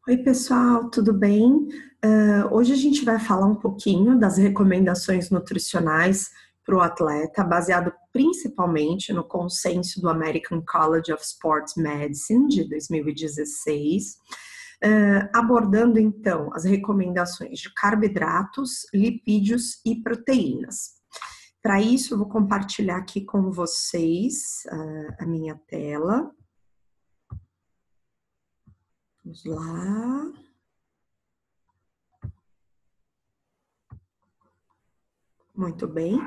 Oi, pessoal, tudo bem? Hoje a gente vai falar um pouquinho das recomendações nutricionais para o atleta, baseado principalmente no consenso do American College of Sports Medicine de 2016, abordando então as recomendações de carboidratos, lipídios e proteínas. Para isso, eu vou compartilhar aqui com vocês a minha tela. Vamos lá. Muito bem.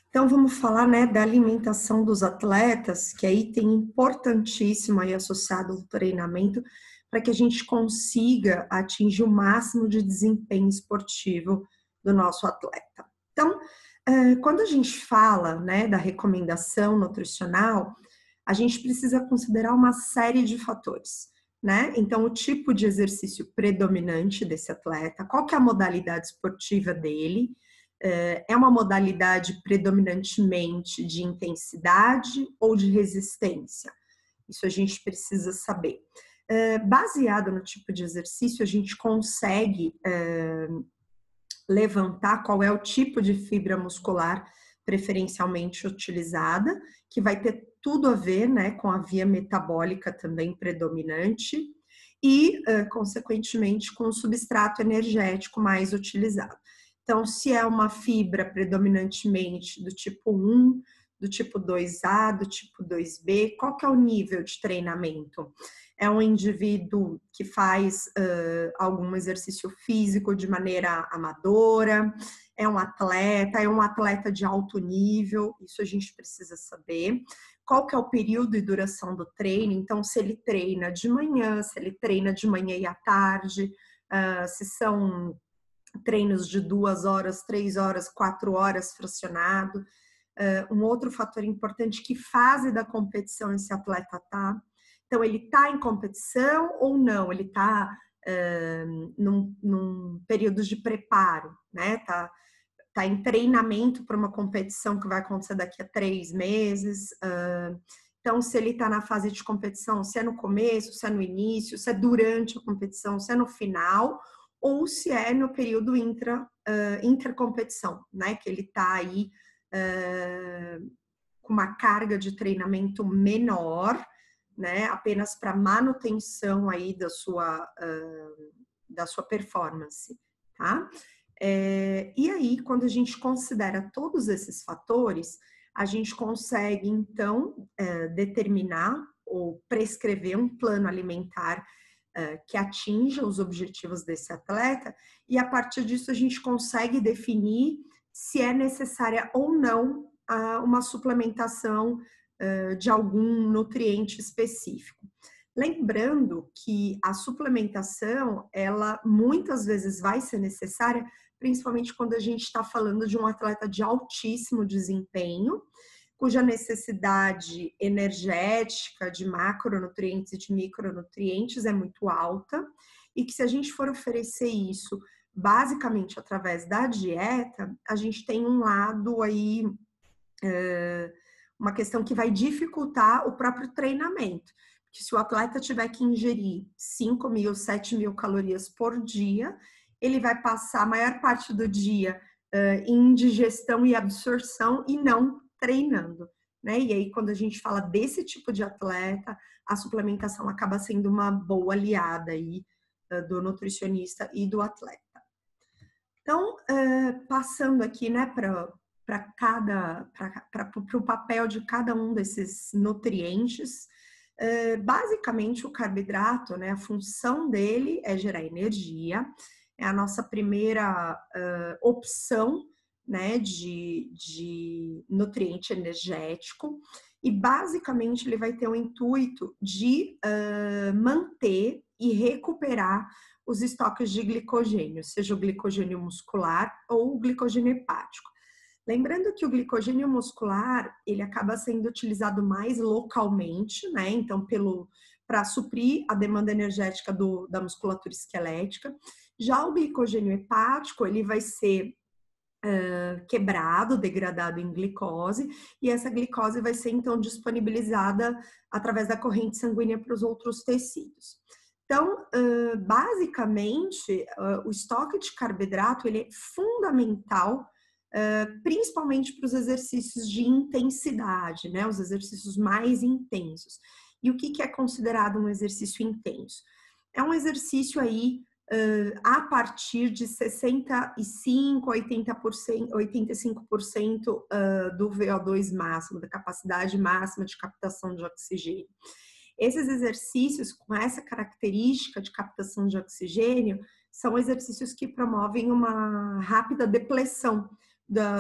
Então, vamos falar, né, da alimentação dos atletas, que aí tem importantíssimo aí associado ao treinamento, para que a gente consiga atingir o máximo de desempenho esportivo do nosso atleta. Então, quando a gente fala, né, da recomendação nutricional, a gente precisa considerar uma série de fatores, né? Então, o tipo de exercício predominante desse atleta, qual que é a modalidade esportiva dele, é uma modalidade predominantemente de intensidade ou de resistência? Isso a gente precisa saber. Baseado no tipo de exercício, a gente consegue levantar qual é o tipo de fibra muscular preferencialmente utilizada, que vai ter tudo a ver, né, com a via metabólica também predominante e, consequentemente, com o substrato energético mais utilizado. Então, se é uma fibra predominantemente do tipo 1, do tipo 2A, do tipo 2B, qual que é o nível de treinamento? É um indivíduo que faz algum exercício físico de maneira amadora, é um atleta de alto nível, isso a gente precisa saber. Qual que é o período e duração do treino? Então, se ele treina de manhã, se ele treina de manhã e à tarde, se são treinos de 2 horas, 3 horas, 4 horas fracionado. Um outro fator importante, que fase da competição esse atleta está. Então, ele está em competição ou não? Ele está num período de preparo, né? Tá em treinamento para uma competição que vai acontecer daqui a 3 meses. Então, se ele está na fase de competição, se é no começo, se é no início, se é durante a competição, se é no final, ou se é no período intercompetição, né? Que ele está aí com uma carga de treinamento menor, né? Apenas para manutenção aí da sua performance, tá? E aí, quando a gente considera todos esses fatores, a gente consegue, então, determinar ou prescrever um plano alimentar que atinja os objetivos desse atleta, e a partir disso a gente consegue definir se é necessária ou não uma suplementação de algum nutriente específico. Lembrando que a suplementação, ela muitas vezes vai ser necessária, principalmente quando a gente está falando de um atleta de altíssimo desempenho, cuja necessidade energética de macronutrientes e de micronutrientes é muito alta, e que se a gente for oferecer isso basicamente através da dieta, a gente tem um lado aí, uma questão que vai dificultar o próprio treinamento. Porque se o atleta tiver que ingerir 5.000, 7.000 calorias por dia, ele vai passar a maior parte do dia em digestão e absorção e não treinando, né? E aí, quando a gente fala desse tipo de atleta, a suplementação acaba sendo uma boa aliada aí do nutricionista e do atleta. Então, passando aqui, né, para o papel de cada um desses nutrientes, basicamente o carboidrato, né, a função dele é gerar energia, é a nossa primeira opção, né, de nutriente energético, e basicamente ele vai ter o intuito de manter e recuperar os estoques de glicogênio, seja o glicogênio muscular ou o glicogênio hepático. Lembrando que o glicogênio muscular, ele acaba sendo utilizado mais localmente, né? Então, para suprir a demanda energética da musculatura esquelética. Já o glicogênio hepático, ele vai ser quebrado, degradado em glicose, e essa glicose vai ser então disponibilizada através da corrente sanguínea para os outros tecidos. Então, basicamente, o estoque de carboidrato ele é fundamental, principalmente para os exercícios de intensidade, né? Os exercícios mais intensos. E o que é considerado um exercício intenso? É um exercício aí a partir de 65%, 80%, 85% do VO2 máximo, da capacidade máxima de captação de oxigênio. Esses exercícios com essa característica de captação de oxigênio são exercícios que promovem uma rápida depleção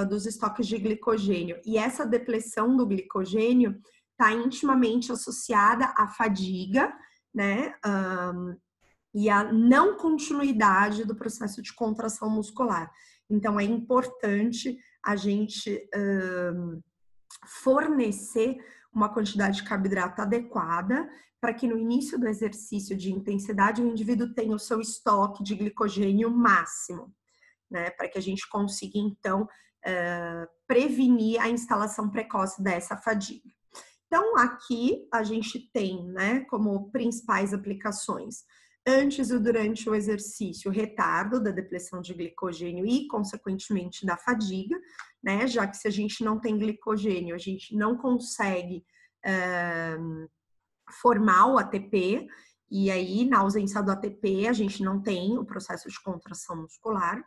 dos estoques de glicogênio. E essa depleção do glicogênio está intimamente associada à fadiga, né? E a não continuidade do processo de contração muscular. Então, é importante a gente fornecer uma quantidade de carboidrato adequada para que no início do exercício de intensidade o indivíduo tenha o seu estoque de glicogênio máximo, né? Para que a gente consiga, então, prevenir a instalação precoce dessa fadiga. Então, aqui a gente tem, né, como principais aplicações, antes e durante o exercício, o retardo da depleção de glicogênio e, consequentemente, da fadiga, né, já que se a gente não tem glicogênio, a gente não consegue formar o ATP, e aí, na ausência do ATP, a gente não tem o processo de contração muscular.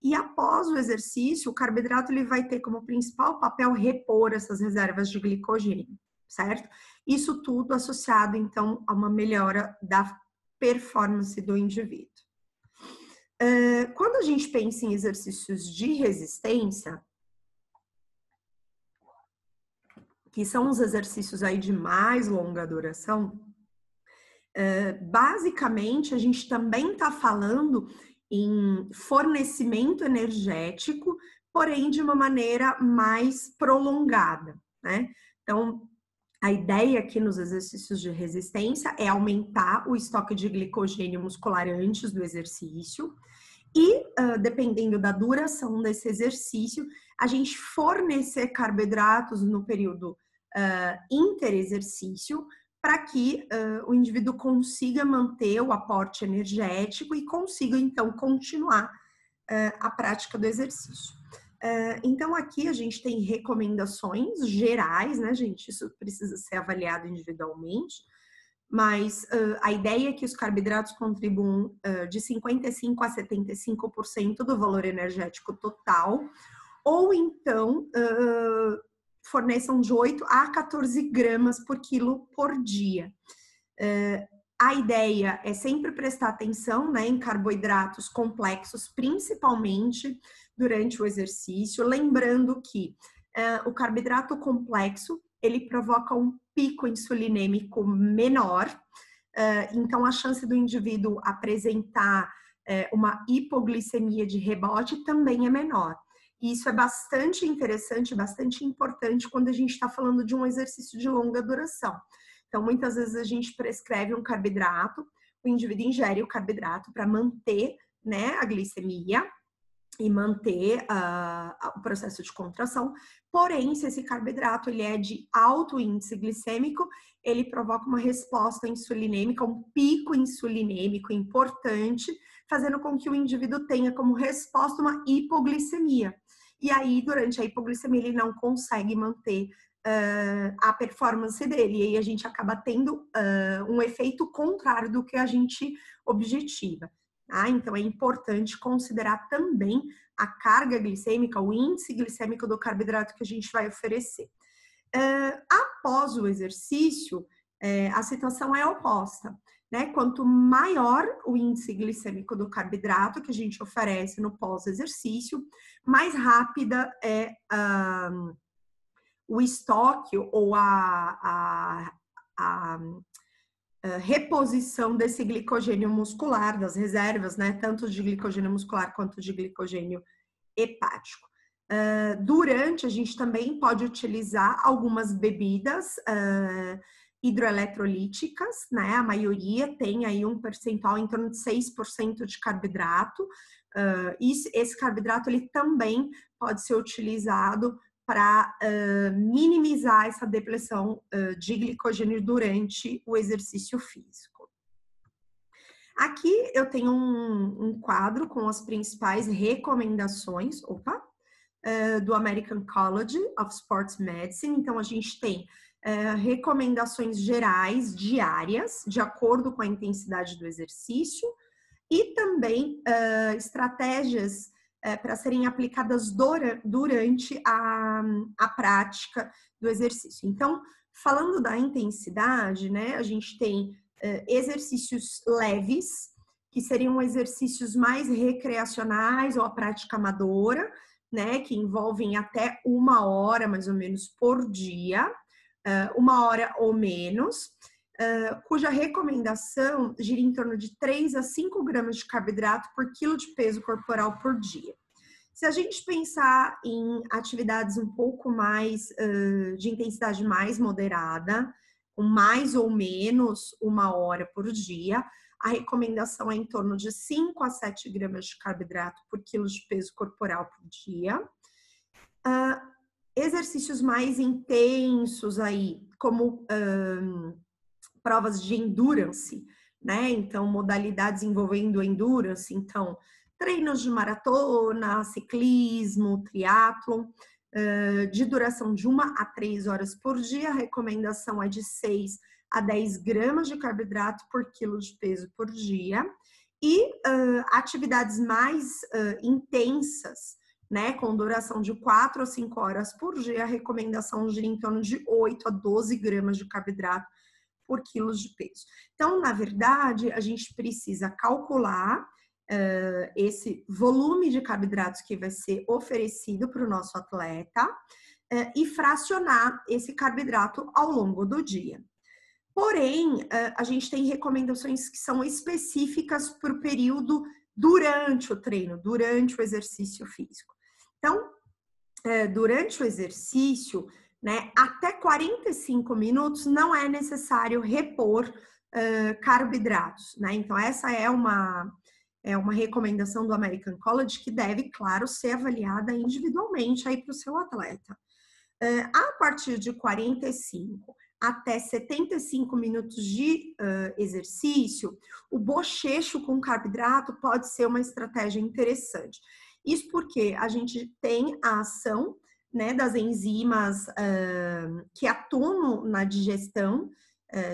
E após o exercício, o carboidrato ele vai ter como principal papel repor essas reservas de glicogênio, certo? Isso tudo associado, então, a uma melhora da performance do indivíduo. Quando a gente pensa em exercícios de resistência, que são os exercícios aí de mais longa duração, basicamente a gente também está falando em fornecimento energético, porém de uma maneira mais prolongada, né? Então, a ideia aqui nos exercícios de resistência é aumentar o estoque de glicogênio muscular antes do exercício e, dependendo da duração desse exercício, a gente fornecer carboidratos no período interexercício para que o indivíduo consiga manter o aporte energético e consiga, então, continuar a prática do exercício. Então, aqui a gente tem recomendações gerais, né, gente? Isso precisa ser avaliado individualmente, mas a ideia é que os carboidratos contribuam de 55% a 75% do valor energético total, ou então forneçam de 8 a 14 gramas por quilo por dia. A ideia é sempre prestar atenção, né, em carboidratos complexos, principalmente durante o exercício, lembrando que o carboidrato complexo, ele provoca um pico insulinêmico menor, então a chance do indivíduo apresentar uma hipoglicemia de rebote também é menor. E isso é bastante interessante, bastante importante quando a gente está falando de um exercício de longa duração. Então, muitas vezes a gente prescreve um carboidrato, o indivíduo ingere o carboidrato para manter, né, a glicemia e manter o processo de contração. Porém, se esse carboidrato ele é de alto índice glicêmico, ele provoca uma resposta insulinêmica, um pico insulinêmico importante, fazendo com que o indivíduo tenha como resposta uma hipoglicemia. E aí, durante a hipoglicemia, ele não consegue manter a performance dele. E aí a gente acaba tendo um efeito contrário do que a gente objetiva. Tá? Então, é importante considerar também a carga glicêmica, o índice glicêmico do carboidrato que a gente vai oferecer. Após o exercício, a situação é oposta. Né? Quanto maior o índice glicêmico do carboidrato que a gente oferece no pós-exercício, mais rápida é o estoque ou a reposição desse glicogênio muscular, das reservas, né? Tanto de glicogênio muscular quanto de glicogênio hepático. Durante, a gente também pode utilizar algumas bebidas hidroeletrolíticas, né? A maioria tem aí um percentual em torno de 6% de carboidrato. Esse carboidrato, ele também pode ser utilizado para minimizar essa depleção de glicogênio durante o exercício físico. Aqui eu tenho um quadro com as principais recomendações, do American College of Sports Medicine. Então, a gente tem recomendações gerais diárias, de acordo com a intensidade do exercício, e também estratégias para serem aplicadas durante a prática do exercício. Então, falando da intensidade, né, a gente tem exercícios leves, que seriam exercícios mais recreacionais ou a prática amadora, né, que envolvem até 1 hora, mais ou menos, por dia, 1 hora ou menos, cuja recomendação gira em torno de 3 a 5 gramas de carboidrato por quilo de peso corporal por dia. Se a gente pensar em atividades um pouco mais de intensidade mais moderada, com mais ou menos 1 hora por dia, a recomendação é em torno de 5 a 7 gramas de carboidrato por quilo de peso corporal por dia. Exercícios mais intensos aí, como provas de endurance, né? Então, modalidades envolvendo endurance, então, treinos de maratona, ciclismo, triatlon, de duração de 1 a 3 horas por dia. A recomendação é de 6 a 10 gramas de carboidrato por quilo de peso por dia. E atividades mais intensas, né, com duração de 4 a 5 horas por dia, a recomendação gira em torno de 8 a 12 gramas de carboidrato por quilos de peso. Então, na verdade, a gente precisa calcular esse volume de carboidratos que vai ser oferecido para o nosso atleta e fracionar esse carboidrato ao longo do dia. Porém, a gente tem recomendações que são específicas para o período durante o treino, durante o exercício físico. Então, durante o exercício, né, até 45 minutos não é necessário repor carboidratos, né? Então, essa é uma recomendação do American College que deve, claro, ser avaliada individualmente aí para o seu atleta. A partir de 45 até 75 minutos de exercício, o bochecho com carboidrato pode ser uma estratégia interessante. Isso porque a gente tem a ação, né, das enzimas que atuam na digestão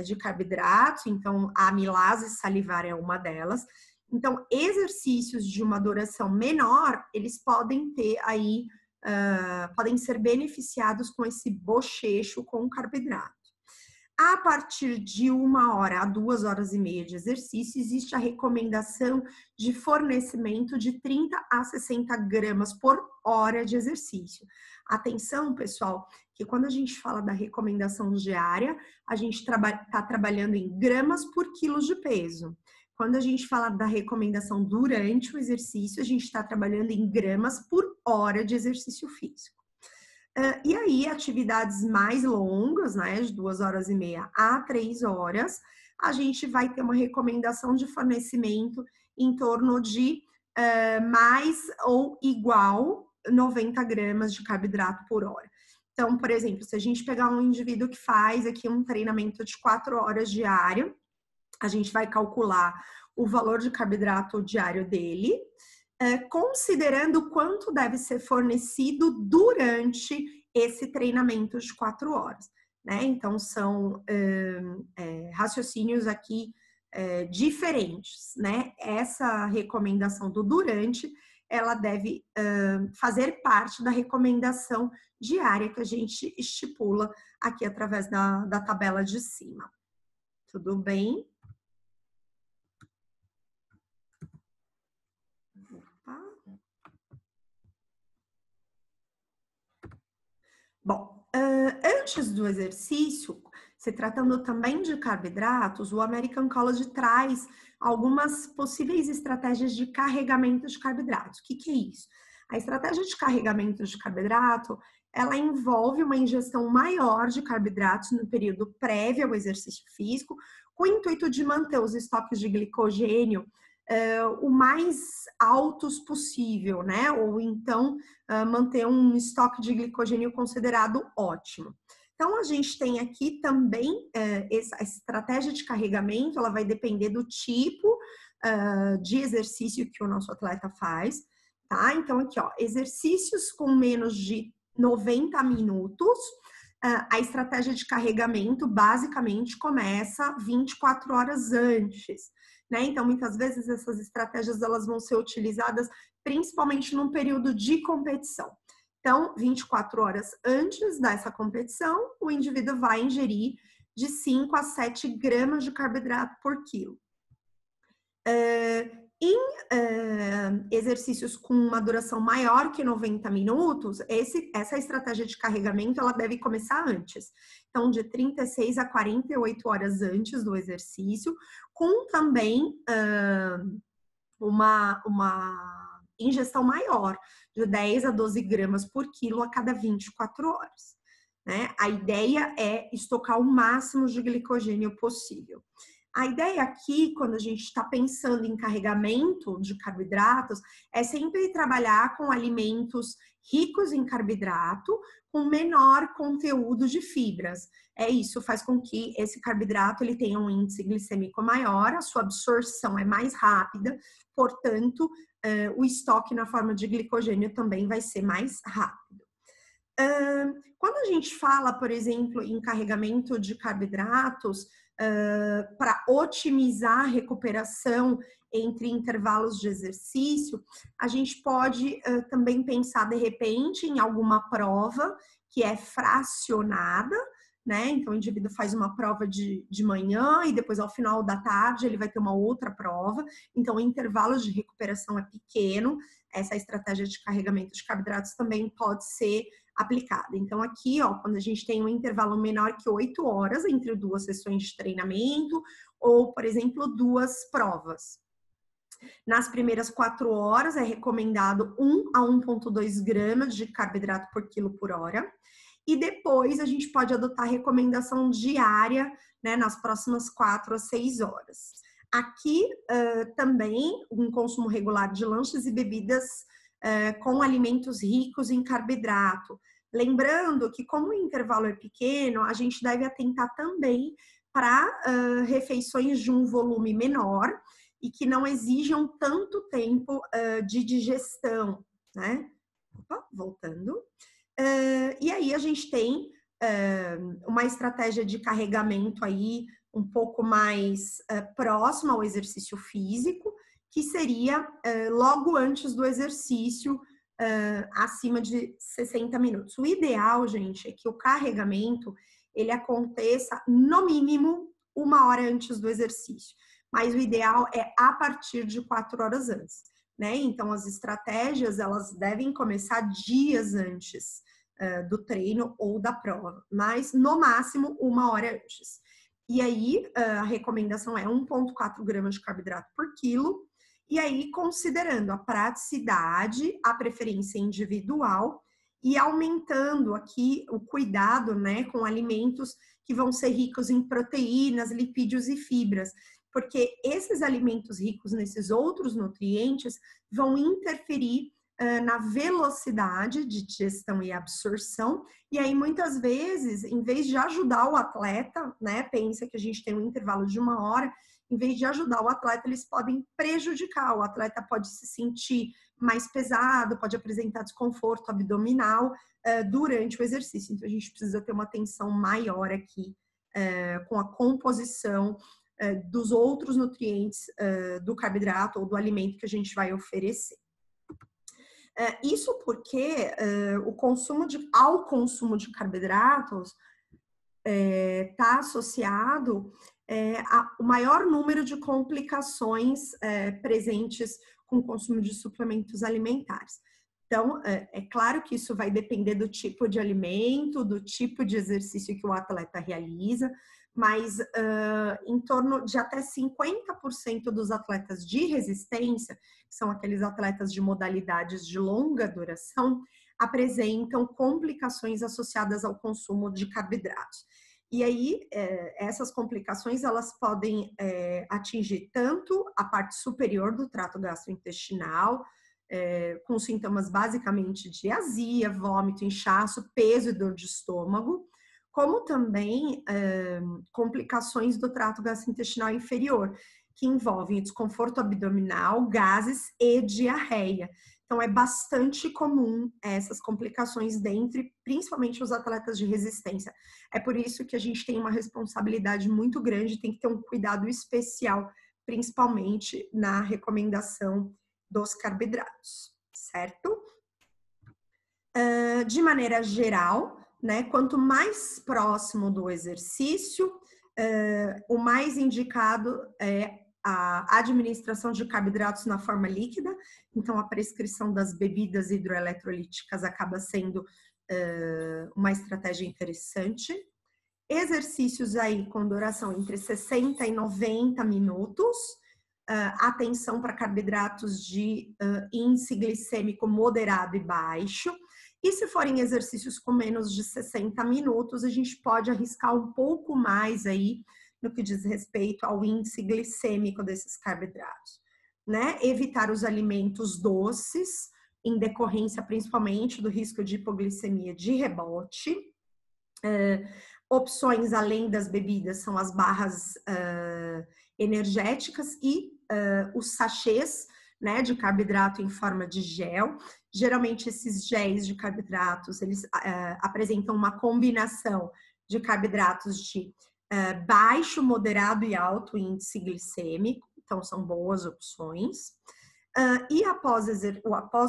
de carboidratos, então a amilase salivar é uma delas. Então, exercícios de uma duração menor, eles podem ter aí, podem ser beneficiados com esse bochecho com carboidrato. A partir de 1 hora a 2 horas e meia de exercício, existe a recomendação de fornecimento de 30 a 60 gramas por hora de exercício. Atenção, pessoal, que quando a gente fala da recomendação diária, a gente está trabalhando em gramas por quilo de peso. Quando a gente fala da recomendação durante o exercício, a gente está trabalhando em gramas por hora de exercício físico. E aí, atividades mais longas, né, de 2 horas e meia a 3 horas, a gente vai ter uma recomendação de fornecimento em torno de mais ou igual 90 gramas de carboidrato por hora. Então, por exemplo, se a gente pegar um indivíduo que faz aqui um treinamento de 4 horas diário, a gente vai calcular o valor de carboidrato diário dele, considerando quanto deve ser fornecido durante esse treinamento de 4 horas, né? Então, são raciocínios aqui diferentes, né? Essa recomendação do durante, ela deve fazer parte da recomendação diária que a gente estipula aqui através da tabela de cima. Tudo bem? Bom, antes do exercício, se tratando também de carboidratos, o American College traz algumas possíveis estratégias de carregamento de carboidratos. O que é isso? A estratégia de carregamento de carboidrato, ela envolve uma ingestão maior de carboidratos no período prévio ao exercício físico, com o intuito de manter os estoques de glicogênio o mais altos possível, né? Ou então manter um estoque de glicogênio considerado ótimo. Então, a gente tem aqui também essa estratégia de carregamento, ela vai depender do tipo de exercício que o nosso atleta faz, tá? Então, aqui, ó, exercícios com menos de 90 minutos, a estratégia de carregamento basicamente começa 24 horas antes, né? Então, muitas vezes essas estratégias elas vão ser utilizadas principalmente num período de competição. Então, 24 horas antes dessa competição, o indivíduo vai ingerir de 5 a 7 gramas de carboidrato por quilo. Em exercícios com uma duração maior que 90 minutos, essa estratégia de carregamento ela deve começar antes. Então, de 36 a 48 horas antes do exercício, com também uma ingestão maior, de 10 a 12 gramas por quilo a cada 24 horas. Né? A ideia é estocar o máximo de glicogênio possível. A ideia aqui, quando a gente está pensando em carregamento de carboidratos, é sempre trabalhar com alimentos ricos em carboidrato, com menor conteúdo de fibras. Isso faz com que esse carboidrato ele tenha um índice glicêmico maior, a sua absorção é mais rápida, portanto, o estoque na forma de glicogênio também vai ser mais rápido. Quando a gente fala, por exemplo, em carregamento de carboidratos, para otimizar a recuperação entre intervalos de exercício, a gente pode também pensar, de repente, em alguma prova que é fracionada, né? Então, o indivíduo faz uma prova de manhã e depois, ao final da tarde, ele vai ter uma outra prova. Então, o intervalo de recuperação é pequeno. Essa estratégia de carregamento de carboidratos também pode ser aplicada. Então, aqui, ó, quando a gente tem um intervalo menor que 8 horas entre duas sessões de treinamento ou, por exemplo, duas provas. Nas primeiras 4 horas, é recomendado 1 a 1,2 gramas de carboidrato por quilo por hora. E depois, a gente pode adotar a recomendação diária, né, nas próximas 4 a 6 horas. Aqui, também, um consumo regular de lanches e bebidas com alimentos ricos em carboidrato. Lembrando que, como o intervalo é pequeno, a gente deve atentar também para refeições de um volume menor e que não exijam tanto tempo de digestão, né? Opa, voltando. E aí a gente tem uma estratégia de carregamento aí um pouco mais próxima ao exercício físico, que seria logo antes do exercício, acima de 60 minutos. O ideal, gente, é que o carregamento ele aconteça no mínimo 1 hora antes do exercício, mas o ideal é a partir de 4 horas antes, né? Então, as estratégias, elas devem começar dias antes do treino ou da prova, mas no máximo 1 hora antes. E aí, a recomendação é 1,4 gramas de carboidrato por quilo. E aí, considerando a praticidade, a preferência individual e aumentando aqui o cuidado, né, com alimentos que vão ser ricos em proteínas, lipídios e fibras, porque esses alimentos ricos nesses outros nutrientes vão interferir na velocidade de digestão e absorção, e aí muitas vezes, em vez de ajudar o atleta, né, pensa que a gente tem um intervalo de 1 hora, em vez de ajudar o atleta, eles podem prejudicar, o atleta pode se sentir mais pesado, pode apresentar desconforto abdominal durante o exercício, então a gente precisa ter uma atenção maior aqui com a composição dos outros nutrientes do carboidrato ou do alimento que a gente vai oferecer. Isso porque ao consumo de carboidratos está associado ao maior número de complicações presentes com o consumo de suplementos alimentares. Então, é claro que isso vai depender do tipo de alimento, do tipo de exercício que o atleta realiza, mas em torno de até 50% dos atletas de resistência, que são aqueles atletas de modalidades de longa duração, apresentam complicações associadas ao consumo de carboidratos. E aí, essas complicações, elas podem atingir tanto a parte superior do trato gastrointestinal, com sintomas basicamente de azia, vômito, inchaço, peso e dor de estômago, como também complicações do trato gastrointestinal inferior. que envolvem desconforto abdominal, gases e diarreia. Então, é bastante comum essas complicações dentre, principalmente os atletas de resistência. É por isso que a gente tem uma responsabilidade muito grande, tem que ter um cuidado especial, principalmente na recomendação dos carboidratos, certo? De maneira geral, né, quanto mais próximo do exercício, o mais indicado é a administração de carboidratos na forma líquida, então a prescrição das bebidas hidroeletrolíticas acaba sendo uma estratégia interessante. Exercícios aí com duração entre 60 e 90 minutos, atenção para carboidratos de índice glicêmico moderado e baixo. E se forem exercícios com menos de 60 minutos, a gente pode arriscar um pouco mais aí no que diz respeito ao índice glicêmico desses carboidratos, né? Evitar os alimentos doces, em decorrência principalmente do risco de hipoglicemia de rebote. Opções além das bebidas são as barras energéticas e os sachês, né, de carboidrato em forma de gel. Geralmente esses géis de carboidratos, eles apresentam uma combinação de carboidratos de baixo, moderado e alto índice glicêmico, então são boas opções. E após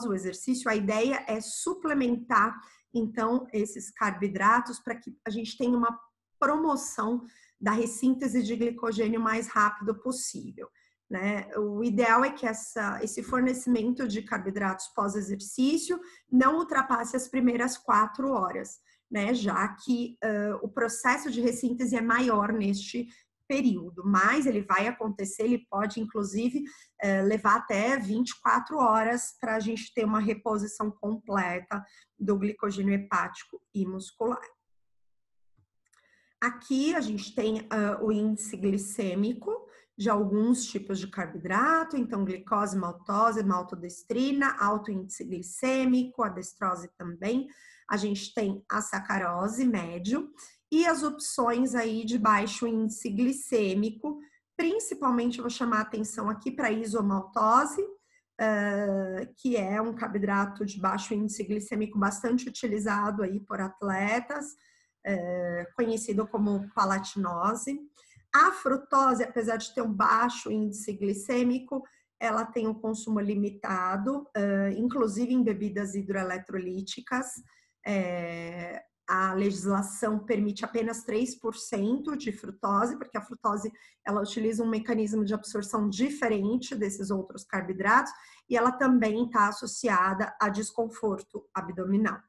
o exercício, a ideia é suplementar, então, esses carboidratos para que a gente tenha uma promoção da ressíntese de glicogênio mais rápido possível, né? O ideal é que esse fornecimento de carboidratos pós-exercício não ultrapasse as primeiras 4 horas, né? Já que o processo de ressíntese é maior neste período, mas ele vai acontecer, ele pode inclusive levar até 24 horas para a gente ter uma reposição completa do glicogênio hepático e muscular. Aqui a gente tem o índice glicêmico de alguns tipos de carboidrato, então glicose, maltose, maltodestrina, alto índice glicêmico, a destrose também. A gente tem a sacarose, médio, e as opções aí de baixo índice glicêmico, principalmente eu vou chamar a atenção aqui para a isomaltose, que é um carboidrato de baixo índice glicêmico bastante utilizado aí por atletas, conhecido como palatinose. A frutose, apesar de ter um baixo índice glicêmico, ela tem um consumo limitado, inclusive em bebidas hidroeletrolíticas. A legislação permite apenas 3% de frutose, porque a frutose ela utiliza um mecanismo de absorção diferente desses outros carboidratos e ela também está associada a desconforto abdominal.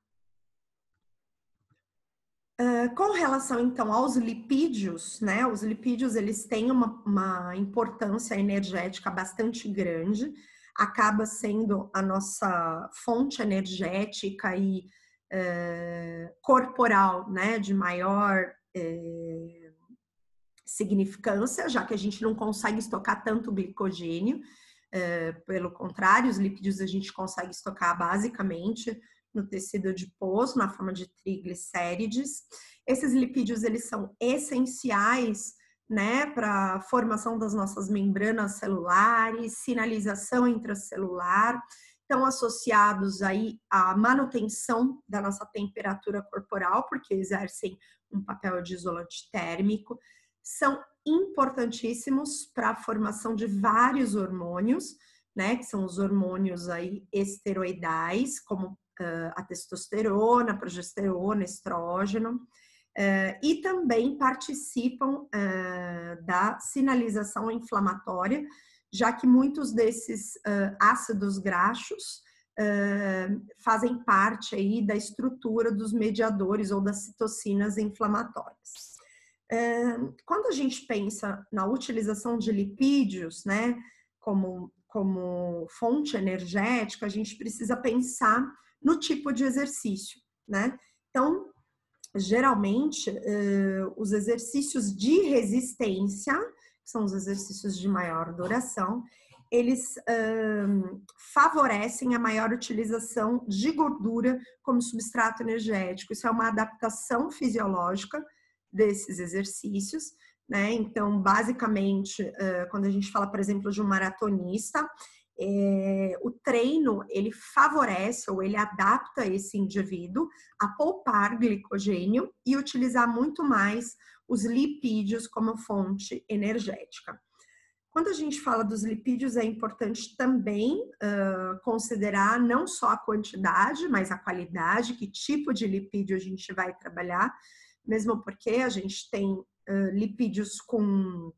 Com relação, então, aos lipídios, né? Os lipídios, eles têm uma importância energética bastante grande, acaba sendo a nossa fonte energética e corporal, né? De maior significância, já que a gente não consegue estocar tanto glicogênio. Pelo contrário, os lipídios a gente consegue estocar basicamente no tecido adiposo, na forma de triglicérides. Esses lipídios, eles são essenciais, né, para a formação das nossas membranas celulares, sinalização intracelular, estão associados aí à manutenção da nossa temperatura corporal, porque exercem um papel de isolante térmico, são importantíssimos para a formação de vários hormônios, né, que são os hormônios aí esteroidais, como a testosterona, a progesterona, estrógeno, e também participam da sinalização inflamatória, já que muitos desses ácidos graxos fazem parte aí da estrutura dos mediadores ou das citocinas inflamatórias. Quando a gente pensa na utilização de lipídios, né, como fonte energética, a gente precisa pensar no tipo de exercício, né? Então, geralmente, os exercícios de resistência, que são os exercícios de maior duração, eles favorecem a maior utilização de gordura como substrato energético. Isso é uma adaptação fisiológica desses exercícios, né? Então, basicamente, quando a gente fala, por exemplo, de um maratonista, o treino, ele favorece ou ele adapta esse indivíduo a poupar glicogênio e utilizar muito mais os lipídios como fonte energética. Quando a gente fala dos lipídios, é importante também considerar não só a quantidade, mas a qualidade, que tipo de lipídio a gente vai trabalhar, mesmo porque a gente tem lipídios com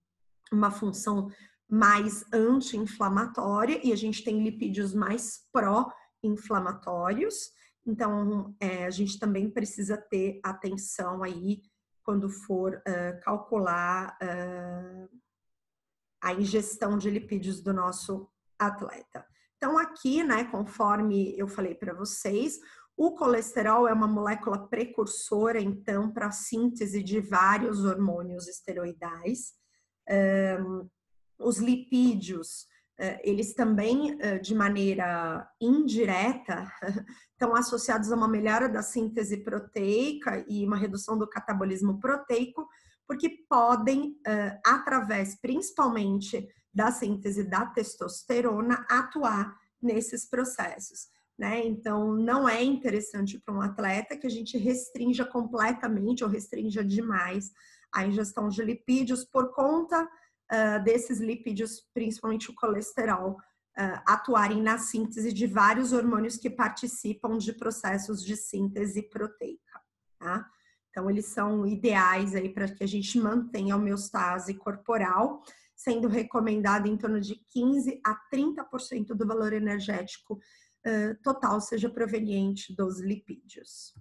uma função mais anti-inflamatória e a gente tem lipídios mais pró-inflamatórios. Então, a gente também precisa ter atenção aí quando for calcular a ingestão de lipídios do nosso atleta. Então, aqui, né, conforme eu falei para vocês, o colesterol é uma molécula precursora, então, para a síntese de vários hormônios esteroidais. Os lipídios, eles também, de maneira indireta, estão associados a uma melhora da síntese proteica e uma redução do catabolismo proteico, porque podem, através principalmente da síntese da testosterona, atuar nesses processos, né? Então, não é interessante para um atleta que a gente restrinja completamente ou restrinja demais a ingestão de lipídios por conta desses lipídios, principalmente o colesterol, atuarem na síntese de vários hormônios que participam de processos de síntese proteica, tá? Então, eles são ideais aí para que a gente mantenha a homeostase corporal, sendo recomendado em torno de 15% a 30% do valor energético total seja proveniente dos lipídios.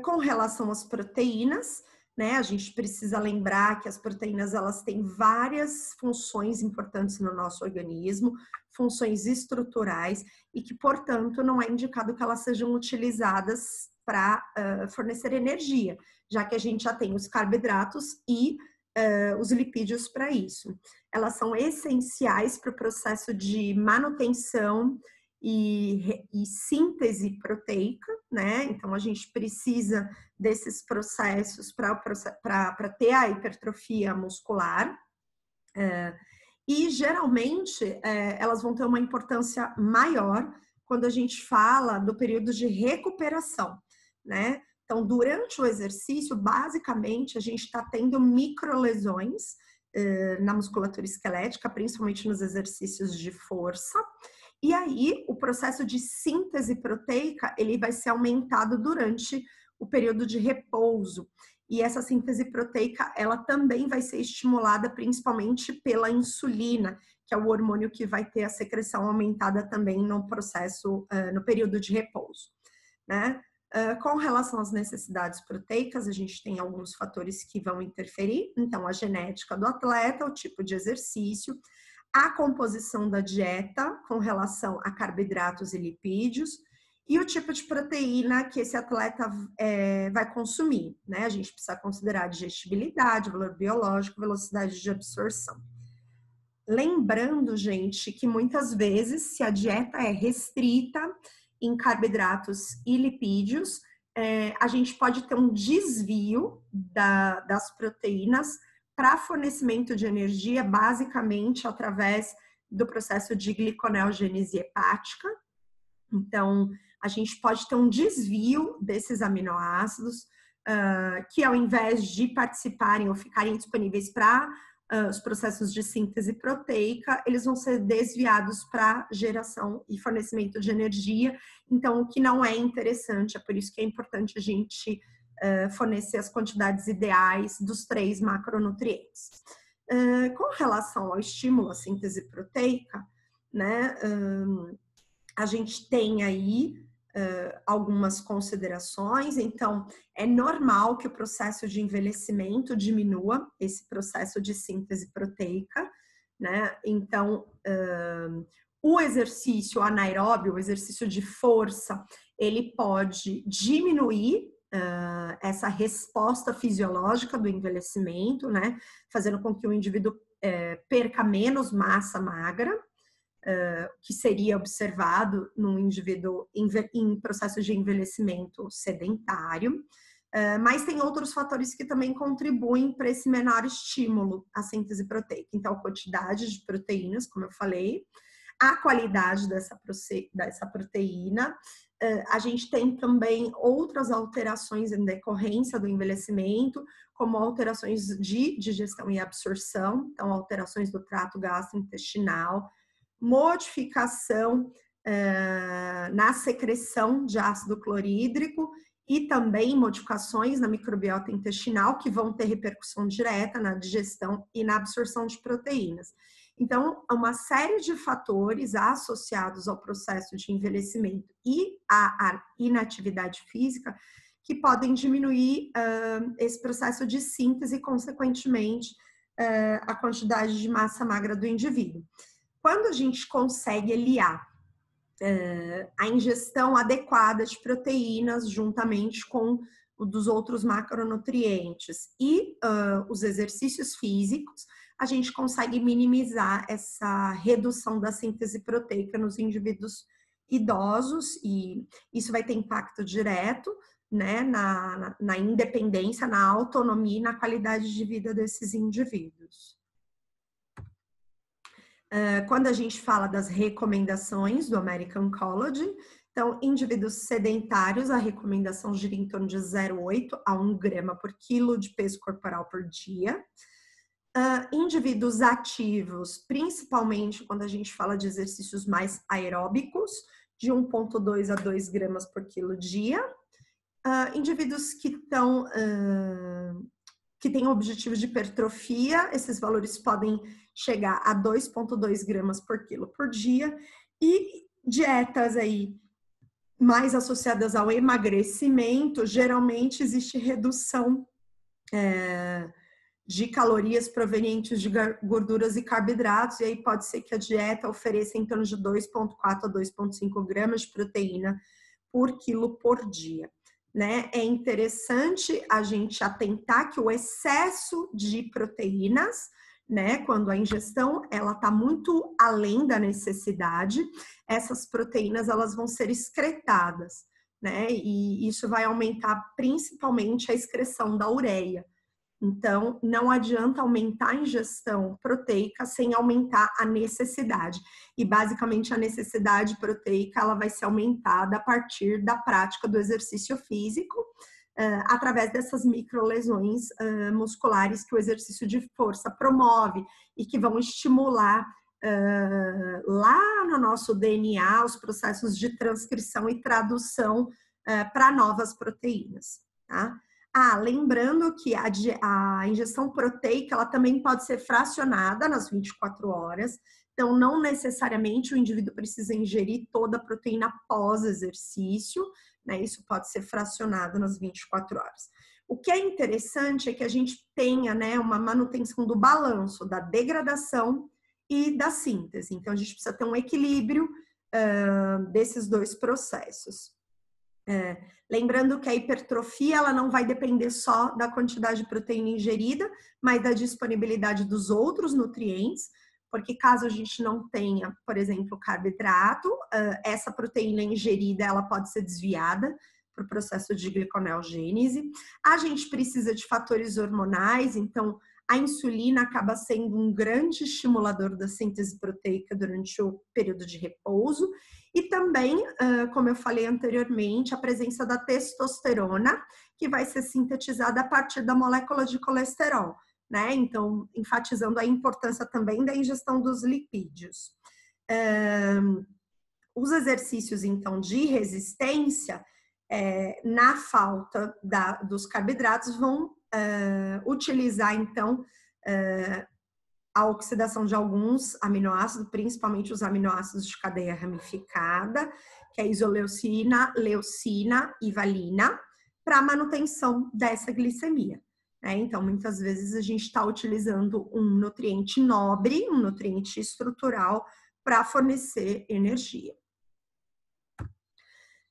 Com relação às proteínas, né, a gente precisa lembrar que as proteínas elas têm várias funções importantes no nosso organismo, funções estruturais e que, portanto, não é indicado que elas sejam utilizadas para fornecer energia, já que a gente já tem os carboidratos e os lipídios para isso. Elas são essenciais para o processo de manutenção e síntese proteica, né? Então, a gente precisa desses processos para ter a hipertrofia muscular. E, geralmente, elas vão ter uma importância maior quando a gente fala do período de recuperação, né? Então, durante o exercício, basicamente, a gente está tendo microlesões na musculatura esquelética, principalmente nos exercícios de força. E aí, o processo de síntese proteica, ele vai ser aumentado durante o período de repouso. E essa síntese proteica, ela também vai ser estimulada principalmente pela insulina, que é o hormônio que vai ter a secreção aumentada também no processo, no período de repouso, né? Com relação às necessidades proteicas, a gente tem alguns fatores que vão interferir. Então, a genética do atleta, o tipo de exercício, a composição da dieta com relação a carboidratos e lipídios e o tipo de proteína que esse atleta vai consumir, né? A gente precisa considerar digestibilidade, valor biológico, velocidade de absorção. Lembrando, gente, que muitas vezes, se a dieta é restrita em carboidratos e lipídios, a gente pode ter um desvio das proteínas para fornecimento de energia, basicamente através do processo de gliconeogênese hepática. Então, a gente pode ter um desvio desses aminoácidos, que ao invés de participarem ou ficarem disponíveis para os processos de síntese proteica, eles vão ser desviados para geração e fornecimento de energia. Então, o que não é interessante, é por isso que é importante a gente fornecer as quantidades ideais dos 3 macronutrientes. Com relação ao estímulo à síntese proteica, né, a gente tem aí algumas considerações. Então, é normal que o processo de envelhecimento diminua esse processo de síntese proteica, né? Então, o exercício anaeróbio, o exercício de força, ele pode diminuir essa resposta fisiológica do envelhecimento, né? Fazendo com que o indivíduo perca menos massa magra, que seria observado num indivíduo em processo de envelhecimento sedentário. Mas tem outros fatores que também contribuem para esse menor estímulo à síntese proteica. Então, a quantidade de proteínas, como eu falei, a qualidade dessa proteína. A gente tem também outras alterações em decorrência do envelhecimento, como alterações de digestão e absorção, então alterações do trato gastrointestinal, modificação na secreção de ácido clorídrico e também modificações na microbiota intestinal que vão ter repercussão direta na digestão e na absorção de proteínas. Então, uma série de fatores associados ao processo de envelhecimento e à inatividade física que podem diminuir esse processo de síntese e, consequentemente, a quantidade de massa magra do indivíduo. Quando a gente consegue aliar a ingestão adequada de proteínas juntamente com o dos outros macronutrientes e os exercícios físicos, a gente consegue minimizar essa redução da síntese proteica nos indivíduos idosos, e isso vai ter impacto direto, né, na independência, na autonomia e na qualidade de vida desses indivíduos. Quando a gente fala das recomendações do American College, então, indivíduos sedentários, a recomendação gira em torno de 0,8 a 1 grama por quilo de peso corporal por dia. Indivíduos ativos, principalmente quando a gente fala de exercícios mais aeróbicos, de 1,2 a 2 gramas por quilo dia. Indivíduos que têm objetivos de hipertrofia, esses valores podem chegar a 2,2 gramas por quilo por dia. E dietas aí mais associadas ao emagrecimento, geralmente existe redução de calorias provenientes de gorduras e carboidratos, e aí pode ser que a dieta ofereça em torno de 2,4 a 2,5 gramas de proteína por quilo por dia. Né? É interessante a gente atentar que o excesso de proteínas, né, quando a ingestão ela está muito além da necessidade, essas proteínas elas vão ser excretadas, né? E isso vai aumentar principalmente a excreção da ureia. Então, não adianta aumentar a ingestão proteica sem aumentar a necessidade. E, basicamente, a necessidade proteica ela vai ser aumentada a partir da prática do exercício físico, através dessas microlesões musculares que o exercício de força promove e que vão estimular lá no nosso DNA os processos de transcrição e tradução para novas proteínas, tá? Lembrando que a ingestão proteica ela também pode ser fracionada nas 24 horas, então não necessariamente o indivíduo precisa ingerir toda a proteína após exercício, né? Isso pode ser fracionado nas 24 horas. O que é interessante é que a gente tenha, né, uma manutenção do balanço da degradação e da síntese, então a gente precisa ter um equilíbrio desses dois processos. Lembrando que a hipertrofia ela não vai depender só da quantidade de proteína ingerida, mas da disponibilidade dos outros nutrientes, porque caso a gente não tenha, por exemplo, carboidrato, essa proteína ingerida ela pode ser desviada para o processo de gliconeogênese. A gente precisa de fatores hormonais, então a insulina acaba sendo um grande estimulador da síntese proteica durante o período de repouso. E também, como eu falei anteriormente, a presença da testosterona, que vai ser sintetizada a partir da molécula de colesterol, né? Então, enfatizando a importância também da ingestão dos lipídios. Os exercícios, então, de resistência, na falta dos carboidratos, vão utilizar, então, a oxidação de alguns aminoácidos, principalmente os aminoácidos de cadeia ramificada, que é isoleucina, leucina e valina, para a manutenção dessa glicemia. Então, muitas vezes a gente está utilizando um nutriente nobre, um nutriente estrutural, para fornecer energia.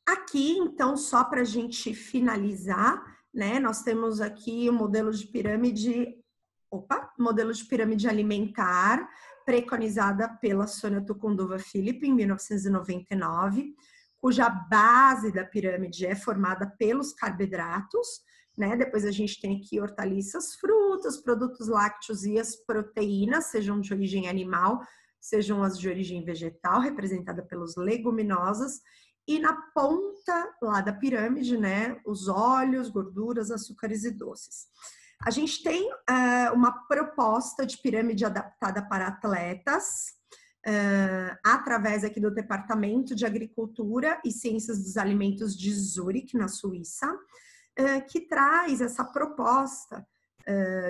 Aqui, então, só para a gente finalizar, né, nós temos aqui o modelo de pirâmide alimentar, preconizada pela Sônia Tucunduva Philip em 1999, cuja base da pirâmide é formada pelos carboidratos, né? Depois a gente tem aqui hortaliças, frutas, produtos lácteos e as proteínas, sejam de origem animal, sejam as de origem vegetal, representada pelos leguminosas. E na ponta lá da pirâmide, né? Os óleos, gorduras, açúcares e doces. A gente tem uma proposta de pirâmide adaptada para atletas, através aqui do Departamento de Agricultura e Ciências dos Alimentos de Zurique, na Suíça, que traz essa proposta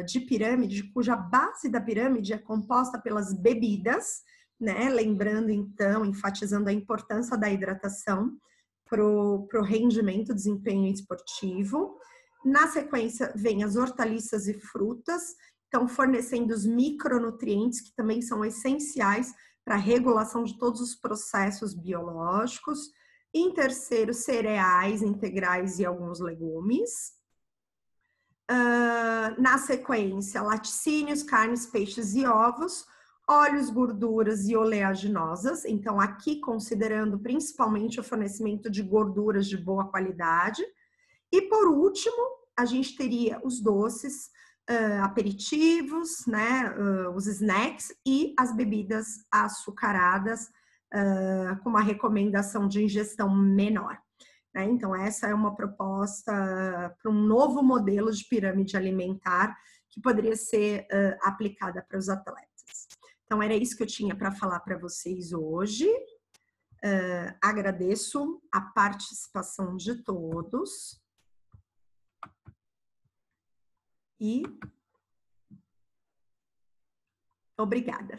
de pirâmide, cuja base da pirâmide é composta pelas bebidas, né? Lembrando, então, enfatizando a importância da hidratação para o rendimento, desempenho esportivo. Na sequência, vem as hortaliças e frutas, então fornecendo os micronutrientes, que também são essenciais para a regulação de todos os processos biológicos. Em terceiro, cereais integrais e alguns legumes. Na sequência, laticínios, carnes, peixes e ovos, óleos, gorduras e oleaginosas. Então, aqui considerando principalmente o fornecimento de gorduras de boa qualidade. E por último, a gente teria os doces, aperitivos, né, os snacks e as bebidas açucaradas, com uma recomendação de ingestão menor. Né? Então, essa é uma proposta para um novo modelo de pirâmide alimentar que poderia ser aplicada para os atletas. Então, era isso que eu tinha para falar para vocês hoje. Agradeço a participação de todos. E obrigada.